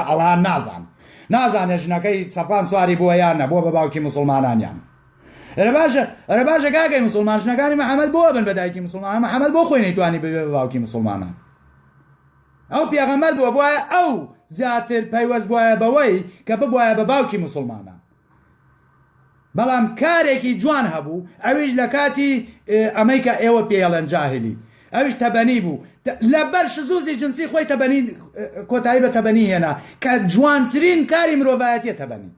ئەوان نازانێت ژنەکەی سەپان سواری بووە یانە بۆ بە باوکی مسلمانانیان ئەرە باشە کاکەی مسلمان ژنەکانی محەممەد بۆ بن بە دایکی مسلمان محەممەد بۆ خۆی نەیتوانی ببێ بە باوکی مسلمانان ئەو پێغەمبەر بووە بۆیە ئەو زیاتر پەیوەست بووە بەوەی کە ببووە بە باوکی مسلمانان بەڵام کارێکی جوان هەبوو ئەویش لە کاتی ئەمەی کە ئێوە پێڵەن جاهلی ئەویش تەبەنی بوو لەبەر شزوزی جنسی خۆی تەبەنی کۆتایی بە تەبەنی هێنا کە جوانترین کاری مرۆڤایەتیە تەبەنی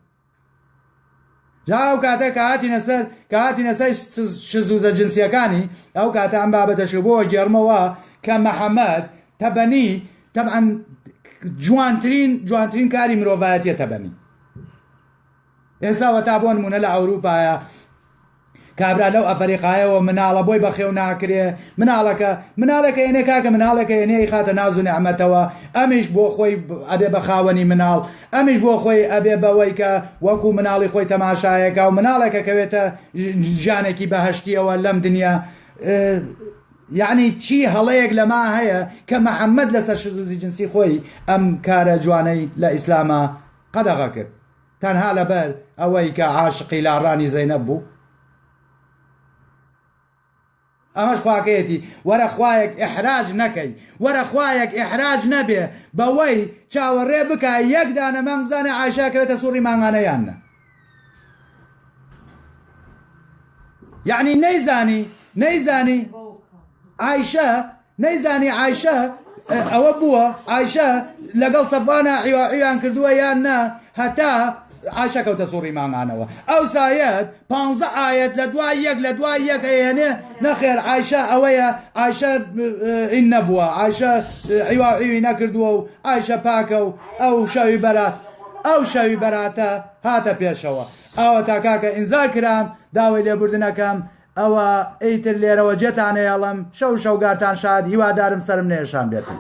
جا ئەو کاتە کە هاتینە سەر شزوزە جنسیەکانی ئەو کاتە ئەم بابەتەش بۆ گێڕمەوە کە محەممەد تەبەنی تەبعەن جوانترین کاری مرۆڤایەتیە تەبەنی ئێستا تا بۆ نمونە لە ئەوروپایە کابرا لەو ئەفریقایەوە مناڵە بۆی بەخێو ناکرێ مناڵەکە ئێنێ کاکە مناڵەکە ئێنەی خاتە ناز و نەعمەتەوە ئەمیش بۆ خۆی ئەبێ بە خاوەنی مناڵ ئەمیش بۆ خۆی ئەبێ بەوەی کە وەکو مناڵی خۆی تەماشایەکە و مناڵێکە کەوێتە ژانێکی بەهەشتیەوە لەم دنیا یعنی چی هەڵەیەک لەما هەیە کە محەممەد لەسەر شزوزی جنسی خۆی ئەم کارە جوانەی لە ئیسلامە قەدەغە کرد تەنها لەبەر ئەوەی کە عاشقی لاڕانی زەینەب بوو ئەمەش خواکەیەتی وەرە خوایەک ئیحراج نەکەی وەرە خوایەک ئیحراج نەبێ بەوەی چاوەڕێ بکە یەک دانە مانگ بزانێ عایشا کەوێتە سووڕی مانگانەیانە یعنی نەیزانی عایشە ئەوە بووە عایشە لەگەڵ سەفوانە عیواعیان کردووە یان نا هەتا عایشە کەوتە سووڕی مانگانەوە ئەو سایەت 15 ئاەت لە دوای یەک هەیەنێ نەخێر عایشە ئەوەیە عایشە ئین نەبووە عایشە عیواعیوی نەکردووە و عایشە پاکە و ئەو شەوی بەراتە هاتە پێشەوە ئەوە تا کاکە ئینزار کرام داوای لێبوردنەکەم ئەوە ئەیتر لێرەوە جێتانەیەڵم شەو شەوگارتان شاد هیوادارم سرم نێشان بێتن